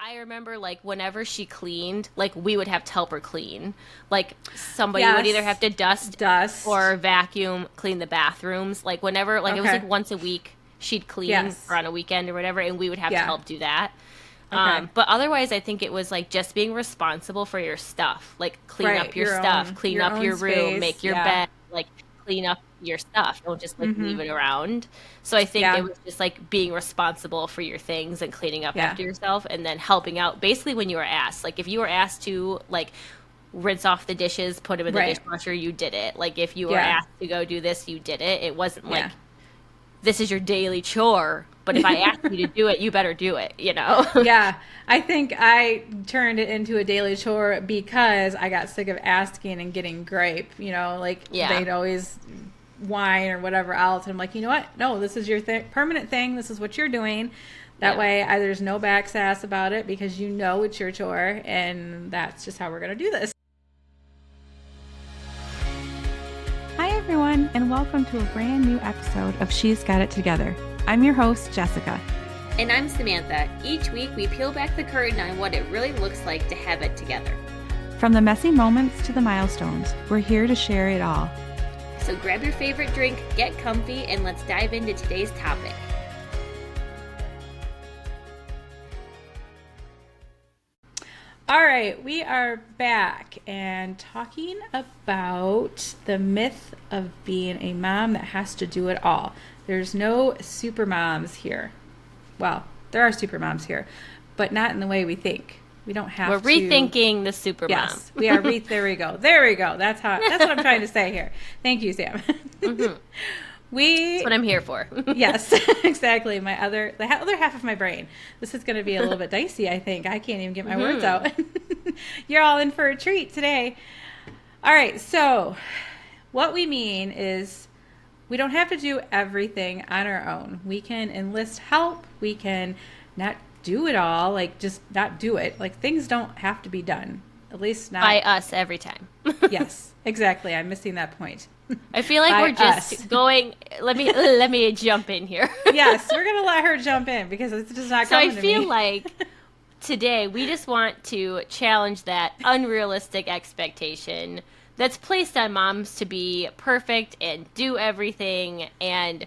I remember, like, whenever she cleaned, like, we would have to help her clean. Like, somebody would either have Yes. to dust Dust. or vacuum clean the bathrooms. Like, whenever, like, it was like Okay. once a week she'd clean or Yes. on a weekend or whatever, and we would have to Yeah. help do that. Okay. But otherwise, I think it was like just being responsible for your stuff, like clean up Right. your stuff, clean Your up own your room, space. make your Yeah. bed, like clean up your stuff. Don't just like Mm-hmm. leave it around. So I think it Yeah. was just like being responsible for your things and cleaning up Yeah. after yourself and then helping out basically when you were asked. Like if you were asked to like rinse off the dishes, put them in the Right. dishwasher, you did it. Like if you were Yeah. asked to go do this, you did it. It wasn't Yeah. like this is your daily chore, but if I ask you to do it, you better do it, you know? Yeah, I think I turned it into a daily chore because I got sick of asking and getting gripe. Like Yeah. they'd always whine or whatever else. And I'm like, you know what? No, this is your permanent thing. This is what you're doing. That Yeah. way, there's no backsass about it because it's your chore, and that's just how we're gonna do this. Hi, everyone, and welcome to a brand new episode of She's Got It Together. I'm your host, Jessica. And I'm Samantha. Each week we peel back the curtain on what it really looks like to have it together. From the messy moments to the milestones, we're here to share it all. So grab your favorite drink, get comfy, and let's dive into today's topic. All right, we are back and talking about the myth of being a mom that has to do it all. There's no super moms here. Well, there are super moms here, but not in the way we think. We don't have We're to. rethinking the super mom. Yes, we are. There we go. There we go. That's what I'm trying to say here. Thank you, Sam. Mm-hmm. That's what I'm here for. Yes, exactly. The other half of my brain. This is going to be a little bit dicey, I think. I can't even get my words out. You're all in for a treat today. All right, so what we mean is we don't have to do everything on our own. We can enlist help. We can not do it all, like just not do it. Like things don't have to be done. At least not By us every time. Yes, exactly. I'm missing that point. I feel like By we're just us. going. Let me jump in here. Yes, we're gonna let her jump in because it's just not So I coming to feel me. like today we just want to challenge that unrealistic expectation that's placed on moms to be perfect and do everything. And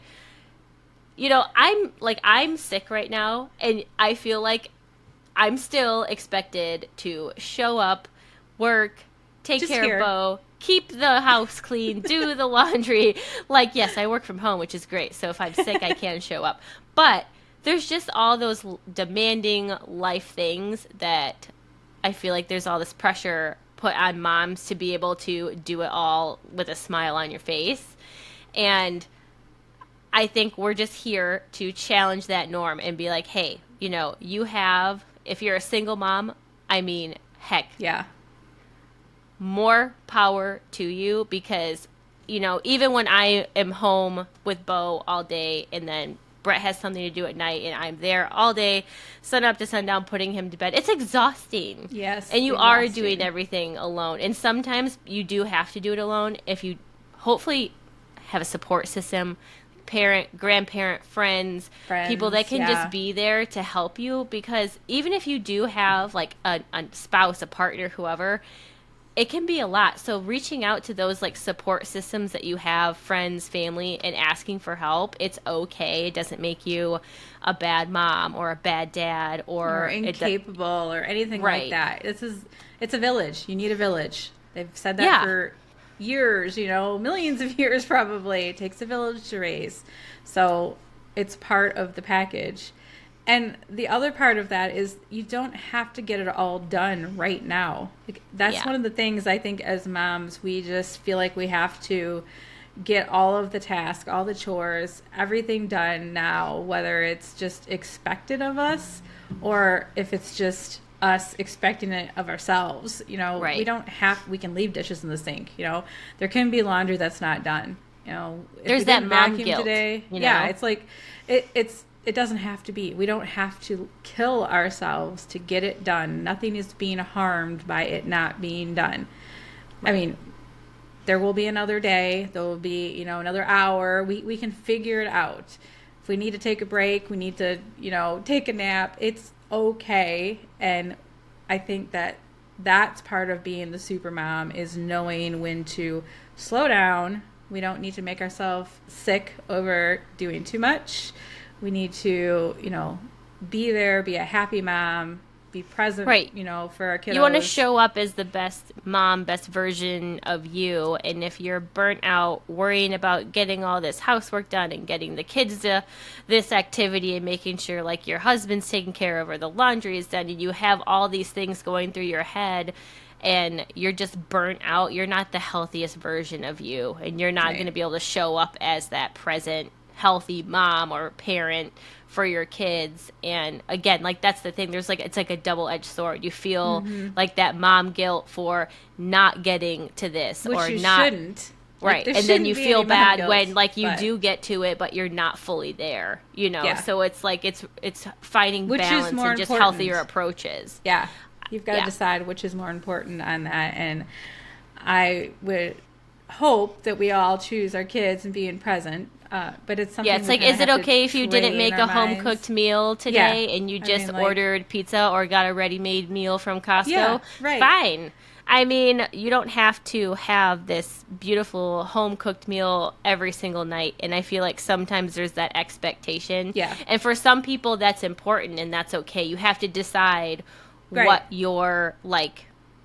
I'm sick right now, and I feel like I'm still expected to show up, work, take Just care here. of Bo, keep the house clean, do the laundry. Like, yes, I work from home, which is great. So if I'm sick, I can show up. But there's just all those demanding life things that I feel like there's all this pressure put on moms to be able to do it all with a smile on your face. And I think we're just here to challenge that norm and be like, hey, if you're a single mom, I mean, heck, Yeah. more power to you because, even when I am home with Bo all day and then Brett has something to do at night and I'm there all day, sun up to sundown, putting him to bed, it's exhausting. Yes. And you are Exhausting. doing everything alone. And sometimes you do have to do it alone if you hopefully have a support system, parent, grandparent, friends, people that Friends, can yeah. just be there to help you. Because even if you do have like a spouse, a partner, whoever, it can be a lot. So reaching out to those like support systems that you have, friends, family, and asking for help, it's okay. It doesn't make you a bad mom or a bad dad Or or incapable or anything like Right. that. It's a village. You need a village. They've said that Yeah. for years, millions of years probably. It takes a village to raise. So it's part of the package. And the other part of that is you don't have to get it all done right now. Like, that's Yeah. one of the things I think as moms, we just feel like we have to get all of the tasks, all the chores, everything done now, whether it's just expected of us or if it's just us expecting it of ourselves. Right. We can leave dishes in the sink. There can be laundry that's not done. If There's we that didn't mom vacuum guilt, today, you yeah, know? it's like it doesn't have to be. We don't have to kill ourselves to get it done. Nothing is being harmed by it not being done. I mean, there will be another day. There will be, another hour. We can figure it out. If we need to take a break, we need to, take a nap. It's okay. And I think that that's part of being the super mom, is knowing when to slow down. We don't need to make ourselves sick over doing too much. We need to, be there, be a happy mom, be present, Right. for our kiddos. You want to show up as the best mom, best version of you. And if you're burnt out worrying about getting all this housework done and getting the kids to this activity and making sure like your husband's taken care of or the laundry is done and you have all these things going through your head and you're just burnt out, you're not the healthiest version of you. And you're not Right. going to be able to show up as that present, healthy mom or parent for your kids. And again, like that's the thing, it's like a double-edged sword. You feel like that mom guilt for not getting to this, Which or you not shouldn't. right. Like, And then you shouldn't be feel any mom bad guilt, when like you but- do get to it but you're not fully there, Yeah. So it's like it's finding Which is balance more and just important. healthier approaches. Yeah. You've got to Yeah. decide which is more important on that. And I would hope that we all choose our kids and being present. But it's something. Yeah, it's we like, kinda is it have to okay if you didn't train make our a minds. home-cooked meal today and you I just mean, like- ordered pizza or got a ready-made meal from Costco? Yeah, right. Fine. I mean, you don't have to have this beautiful home-cooked meal every single night, and I feel like sometimes there's that expectation. Yeah. And for some people, that's important, and that's okay. You have to decide Right. what your, like,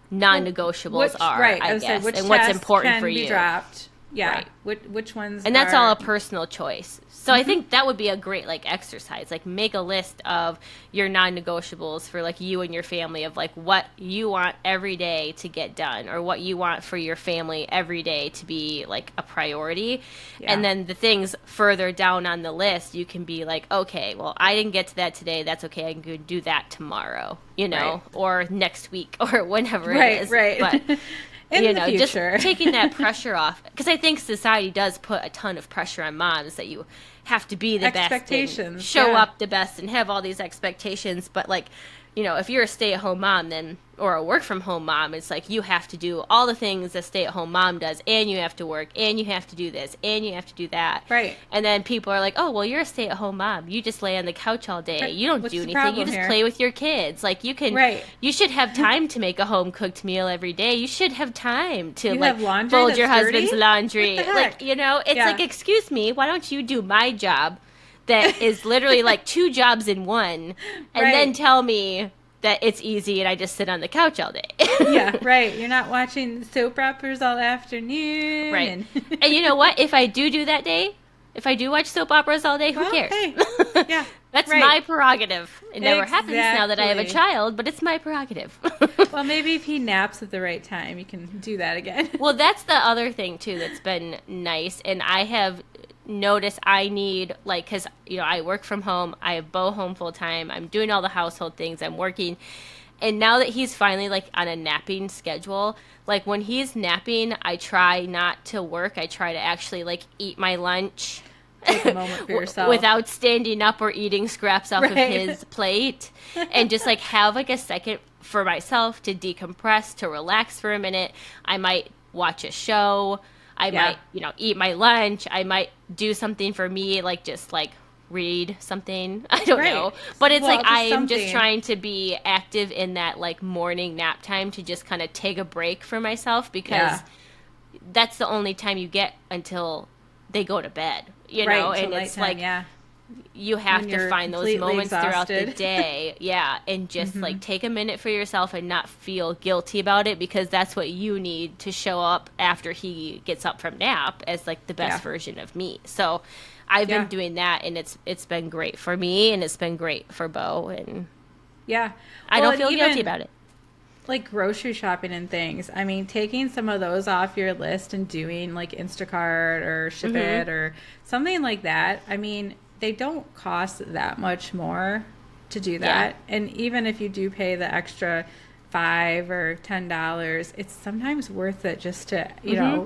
non-negotiables are, Right. I would say guess, which and what's tasks important can for be you. dropped. Yeah. Right. Which ones? And that's are, all a personal choice. So I think that would be a great like exercise. Like make a list of your non-negotiables for like you and your family, of like what you want every day to get done, or what you want for your family every day to be like a priority. Yeah. And then the things further down on the list, you can be like, okay, well, I didn't get to that today. That's okay. I can go do that tomorrow, Right. or next week or whenever Right, it is. right. But In the future. just taking that pressure off, because I think society does put a ton of pressure on moms that you have to be the best and Expectations, show yeah. up the best and have all these expectations. But like, if you're a stay-at-home mom then, or a work-from-home mom, it's like you have to do all the things a stay-at-home mom does, and you have to work, and you have to do this, and you have to do that. Right. And then people are like, oh, well, you're a stay-at-home mom. You just lay on the couch all day. Right. You don't What's do the anything. You problem just here? play with your kids. Like you can, Right. you should have time to make a home-cooked meal every day. You should have time to You like have laundry fold that's your husband's dirty? laundry. What the Like, heck? it's Yeah. like, excuse me, why don't you do my job that is literally like 2 jobs in one, and Right. then tell me that it's easy and I just sit on the couch all day. Yeah, right. You're not watching soap operas all afternoon. Right. And, And you know what? If I do that day, if I do watch soap operas all day, who Well, cares? hey, yeah, That's right. my prerogative. It never happens now that I have a Exactly. child, but it's my prerogative. Well, maybe if he naps at the right time, you can do that again. Well, that's the other thing too that's been nice, and I have noticed I need like, because I work from home, I have Bo home full time, I'm doing all the household things, I'm working, and now that he's finally like on a napping schedule, like when he's napping, I try not to work. I try to actually like eat my lunch. Take a moment for yourself. Without standing up or eating scraps off of Right. his plate, and just like have like a second for myself to decompress, to relax for a minute. I might watch a show. I Yeah. might, eat my lunch. I might do something for me, like just like read something. I don't Right. know. But it's Well, like just I am just something. trying to be active in that like morning nap time, to just kind of take a break for myself, because Yeah. that's the only time you get until they go to bed, Right, know, till and it's nighttime, like yeah. you have When to you're find those completely moments throughout the exhausted. day. Yeah. And just like take a minute for yourself and not feel guilty about it, because that's what you need to show up after he gets up from nap as like the best Yeah. version of me. So I've Yeah. been doing that, and it's been great for me, and it's been great for Bo, and Yeah. I Well, don't feel and guilty even, about it. like grocery shopping and things. I mean, taking some of those off your list and doing like Instacart or Ship It or something like that. I mean, they don't cost that much more to do that. And even if you do pay the extra $5 or $10, it's sometimes worth it just to,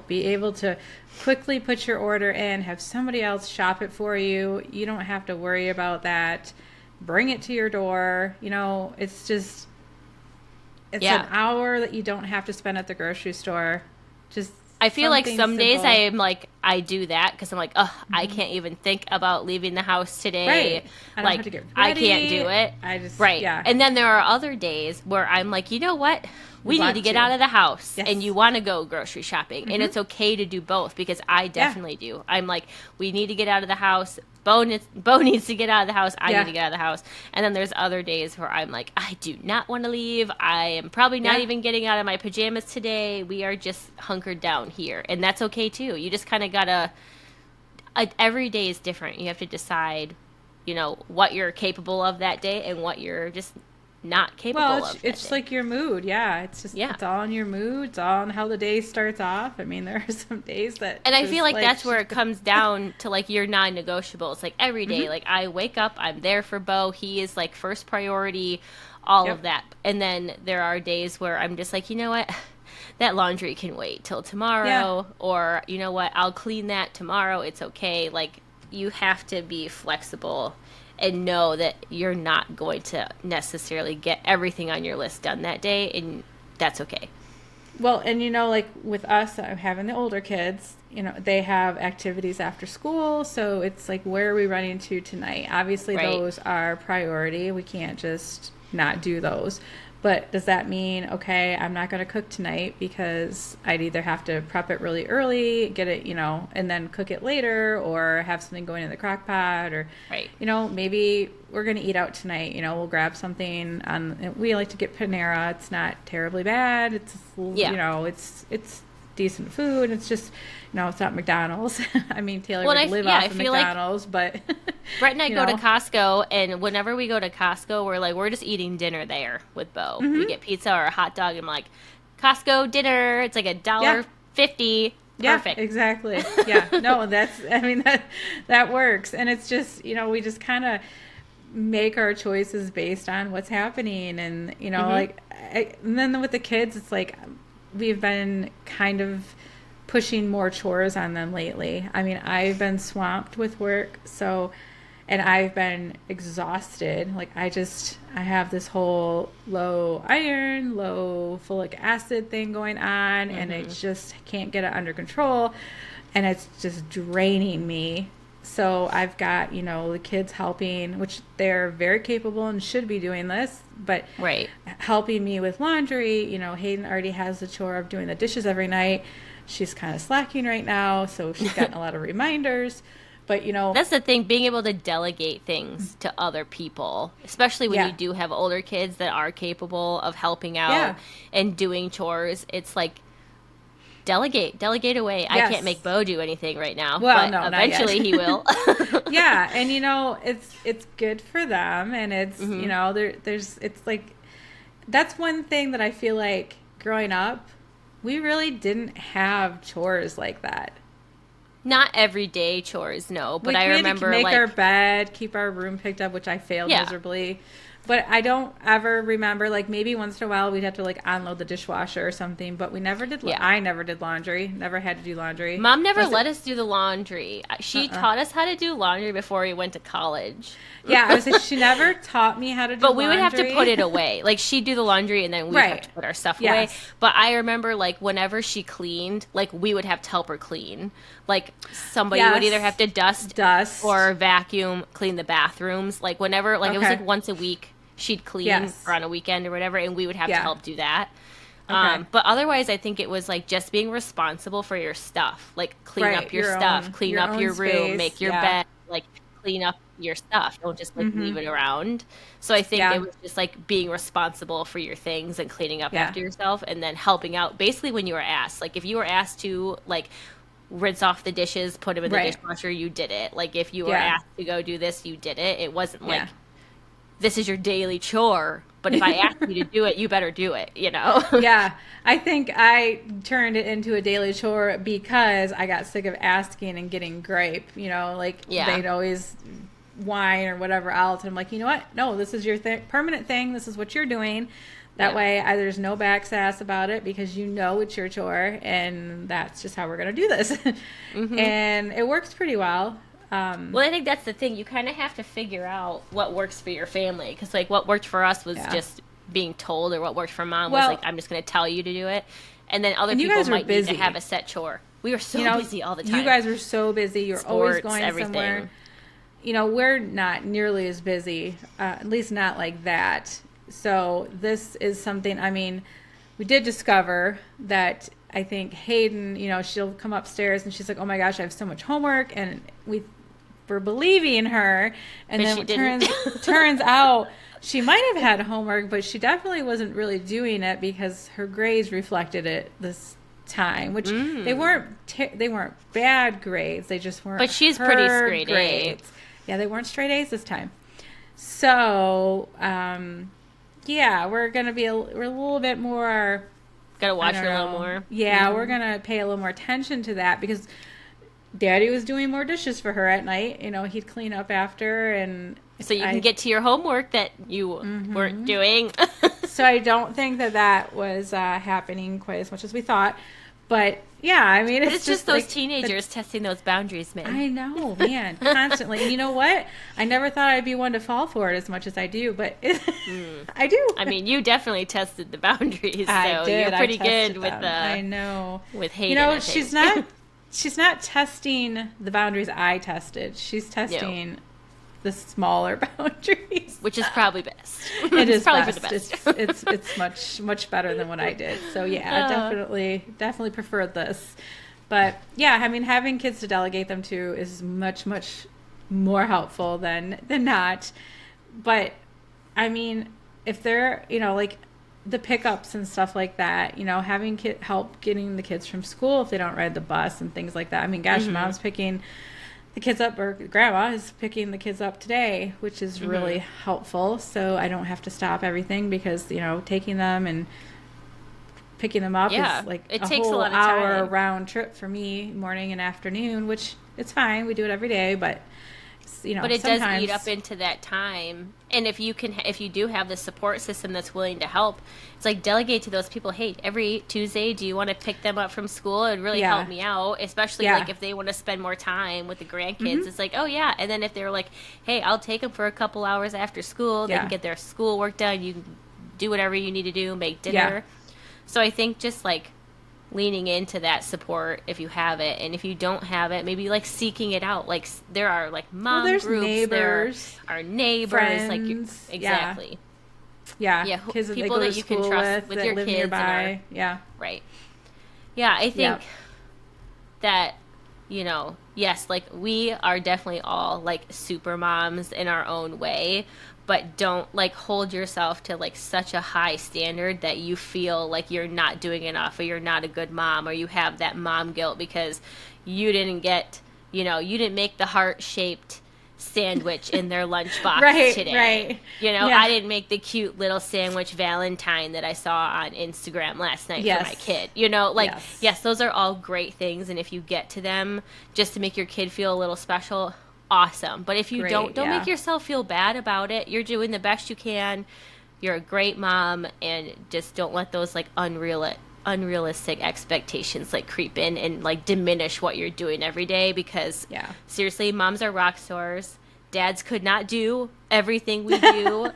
be able to quickly put your order in, have somebody else shop it for you. You don't have to worry about that. Bring it to your door. It's just, it's Yeah. an hour that you don't have to spend at the grocery store. Just I feel like Something some days I simple. am like, I do that because I'm like, oh, I can't even think about leaving the house today. Right. I don't have Like, to get I can't do ready. it. I just, Right. yeah. And then there are other days where I'm like, you know what? We We need to want get to. out of the house and you Yes. want to go grocery shopping. And it's okay to do both because I Yeah. definitely do. I'm like, we need to get out of the house. Bo needs to get out of the house. I need Yeah. to get out of the house. And then there's other days where I'm like, I do not want to leave. I am probably not Yeah. even getting out of my pajamas today. We are just hunkered down here. And that's okay too. You just kind of got to, every day is different. You have to decide, what you're capable of that day and what you're just not Well, capable of that it's just day. like your mood. Yeah. It's just, Yeah. it's all in your mood. It's all on how the day starts off. I mean, there are some days that And I feel just like like, that's where it comes down to like your non-negotiables. Like every day, like I wake up, I'm there for Bo. He is like first priority, all of yep. that. And then there are days where I'm just like, you know what? That laundry can wait till Yeah. tomorrow. Or, you know what? I'll clean that tomorrow. It's okay. Like you have to be flexible and know that you're not going to necessarily get everything on your list done that day. And that's okay. Well, and like with us, having the older kids, they have activities after school. So it's like, where are we running to tonight? Obviously, Right. those are priority. We can't just not do those. But does that mean, okay, I'm not going to cook tonight because I'd either have to prep it really early, get it, and then cook it later, or have something going in the crock pot, or, Right. maybe we're going to eat out tonight. We'll grab something on, we like to get Panera. It's not terribly bad. It's, Yeah. it's decent food. It's just, it's not McDonald's. I mean, Taylor Well, would live yeah, off I of feel like McDonald's, but Brett and I you go to know, Costco, and whenever we go to Costco, we're just eating dinner there with Bo. We get pizza or a hot dog, and I'm like, Costco dinner. It's like a yeah. dollar 50. Yeah, Perfect. exactly. Yeah, no, I mean, that works. And it's just, we just kind of make our choices based on what's happening. And, like, and then with the kids, it's like we've been kind of pushing more chores on them lately. I mean, I've been swamped with work, and I've been exhausted. Like, I have this whole low iron, low folic acid thing going on, and it just can't get it under control, and it's just draining me. So I've got, the kids helping, which they're very capable and should be doing this, but Right. helping me with laundry. Hayden already has the chore of doing the dishes every night. She's kind of slacking right now, so she's gotten a lot of reminders. But, That's the thing, being able to delegate things to other people, especially when yeah. you do have older kids that are capable of helping out Yeah. and doing chores. It's like, delegate away. I Yes. can't make Bo do anything right now, Well, but no, not yet. eventually he will. Yeah, and it's good for them, and it's it's like, that's one thing that I feel like growing up, we really didn't have chores like that. Not everyday chores, no, but Like, I we remember had to make like our bed, keep our room picked up, which I failed Yeah. miserably. But I don't ever remember, like, maybe once in a while we'd have to like unload the dishwasher or something, but we never did. Yeah. I never did laundry. Never had to do laundry. Mom never Was it- let us do the laundry. She taught us how to do laundry before we went to college. Yeah, I was like, she never taught me how to do But we would have to laundry. put it away. Like, she'd do the laundry and then we'd have Right. to put our stuff Yes. away. But I remember, like, whenever she cleaned, like, we would have to help her clean. Like, somebody would Yes. either have to dust or vacuum, clean the bathrooms. Like, whenever, like, it was Okay. like once a week she'd clean Yes. or on a weekend or whatever, and we would have to Yeah. help do that. Okay. But otherwise, I think it was like just being responsible for your stuff, like clean Right, up your your stuff, own- clean your up own your room, space, make your yeah. bed, like clean up your stuff. Don't just like leave it around. So I think Yeah. it was just like being responsible for your things and cleaning up Yeah. after yourself, and then helping out. Basically, when you were asked, like if you were asked to like rinse off the dishes, put them in the Right. dishwasher, you did it. Like if you were Yeah. asked to go do this, you did it. It wasn't like Yeah. this is your daily chore. But if I ask you to do it, you better do it, you know? Yeah, I think I turned it into a daily chore because I got sick of asking and getting gripe. Like Yeah. they'd always whine or whatever else. And I'm like, you know what? No, this is your permanent thing. This is what you're doing. That Yeah. way, there's no backsass about it because it's your chore, and that's just how we're gonna do this. And it works pretty well. Well, I think that's the thing. You kind of have to figure out what works for your family. Because, like, what worked for us was Yeah. just being told, or what worked for Mom was, Well- like, I'm just going to tell you to do it. And then other And you people guys were might need to busy. have a set chore. We were so busy all the time. You guys were so busy. You're always Sports, going everything. somewhere. We're not nearly as busy, at least not like that. So this is something, we did discover that I think Hayden, she'll come upstairs and she's like, oh my gosh, I have so much homework. And we were believing her. And But then she it turns out she might have had homework, but she definitely wasn't really doing it because her grades reflected it this time, which they weren't bad grades. They just weren't. But she's her pretty straight grades. Yeah, they weren't straight A's this time. So, we're gonna be we're a little bit more. Gotta watch her a little more. Yeah, we're gonna pay a little more attention to that because Daddy was doing more dishes for her at night. He'd clean up after, and so you can get to your homework that you weren't doing. So I don't think that was happening quite as much as we thought. But yeah, it's just those teenagers testing those boundaries, man. I know, man, constantly. And you know what? I never thought I'd be one to fall for it as much as I do, but I do. You definitely tested the boundaries, so I did. you're pretty good with I know. With Hayden. She's not testing the boundaries I tested. She's testing the smaller boundaries, which is probably best. It is probably best. for the best. It's much better than what I did. So yeah, definitely preferred this. But yeah, having kids to delegate them to is much more helpful than not. But if they're like the pickups and stuff like that, having help getting the kids from school if they don't ride the bus and things like that. Mom's picking the kids up, or grandma is picking the kids up today, which is really helpful. So I don't have to stop everything because, taking them and picking them up is like it a takes whole a lot of hour time. round trip for me, morning and afternoon, which it's fine. We do it every day, but but it does eat up into that time. And if you do have the support system that's willing to help, it's like delegate to those people. Hey, every Tuesday, do you want to pick them up from school? It would really help me out, especially like if they want to spend more time with the grandkids. It's like, oh yeah. And then if they're like, hey, I'll take them for a couple hours after school. They can get their school work done. You can do whatever you need to do, make dinner. So I think just like leaning into that support if you have it, and if you don't have it, maybe like seeking it out. Like there are like mom groups, neighbors, there are neighbors, friends, like exactly, kids that people that you can trust with your kids nearby. Right. Yeah, I think that yes, like we are definitely all like super moms in our own way. But don't like hold yourself to like such a high standard that you feel like you're not doing enough, or you're not a good mom, or you have that mom guilt because you didn't get, you didn't make the heart-shaped sandwich in their lunchbox today. Right. I didn't make the cute little sandwich Valentine that I saw on Instagram last night for my kid. Yes, those are all great things. And if you get to them just to make your kid feel a little special, awesome. But if you don't make yourself feel bad about it. You're doing the best you can. You're a great mom, and just don't let those like unrealistic expectations like creep in and like diminish what you're doing every day, because seriously, moms are rock stars. Dads could not do everything we do.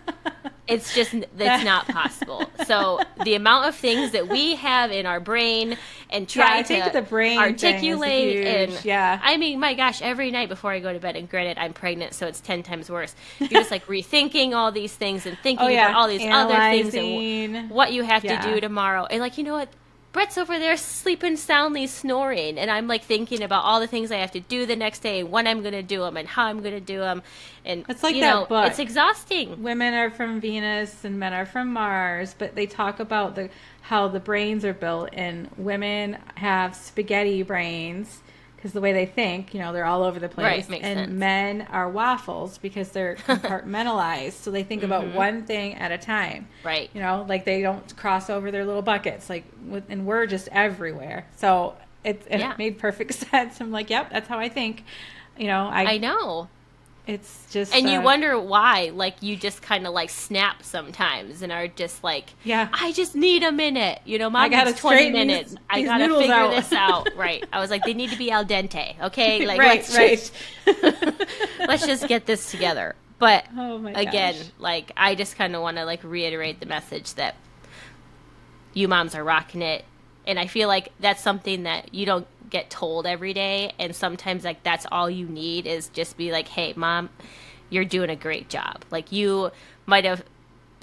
That's not possible. So the amount of things that we have in our brain and try to the brain articulate and my gosh, every night before I go to bed, and granted I'm pregnant, so it's 10 times worse. You're just like rethinking all these things and thinking about all these other things and what you have to do tomorrow. And like, you know what? Brett's over there sleeping soundly, snoring, and I'm like thinking about all the things I have to do the next day, when I'm going to do them, and how I'm going to do them. And it's like that book. It's exhausting. Women are from Venus and men are from Mars, but they talk about how the brains are built, and women have spaghetti brains because the way they think, they're all over the place. Right, makes sense. Men are waffles because they're compartmentalized, so they think about one thing at a time. Right. Like they don't cross over their little buckets. And we're just everywhere. So it made perfect sense. I'm like, yep, that's how I think. I know. It's just... And you wonder why, like, you just kind of, like, snap sometimes and are just like, I just need a minute. Mom, I got 20 minutes. I got to figure this out. Right. I was like, they need to be al dente, okay? Like, let's just get this together. But, again, like, I just kind of want to, like, reiterate the message that you moms are rocking it. And I feel like that's something that you don't get told every day. And sometimes, like, that's all you need is just be like, hey, mom, you're doing a great job. Like, you might have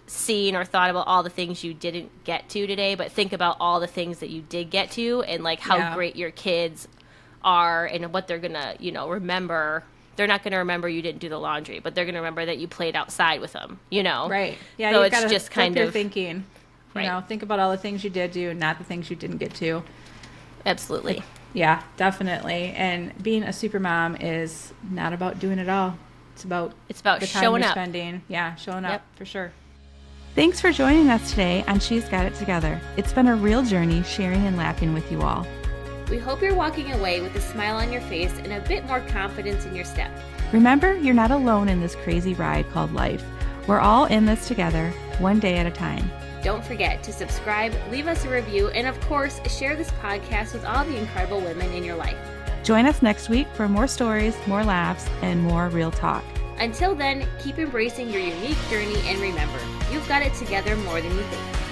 seen or thought about all the things you didn't get to today, but think about all the things that you did get to and, like, how great your kids are and what they're going to, you know, remember. They're not going to remember you didn't do the laundry, but they're going to remember that you played outside with them, you know? Right. Yeah, so you've it's got just to kind your of thinking. You know, think about all the things you did do, not the things you didn't get to. Absolutely. Yeah, definitely. And being a super mom is not about doing it all. It's about the time showing you're up. spending. Yeah, showing up for sure. Thanks for joining us today on She's Got It Together. It's been a real journey sharing and laughing with you all. We hope you're walking away with a smile on your face and a bit more confidence in your step. Remember, you're not alone in this crazy ride called life. We're all in this together, one day at a time. Don't forget to subscribe, leave us a review, and of course, share this podcast with all the incredible women in your life. Join us next week for more stories, more laughs, and more real talk. Until then, keep embracing your unique journey and remember, you've got it together more than you think.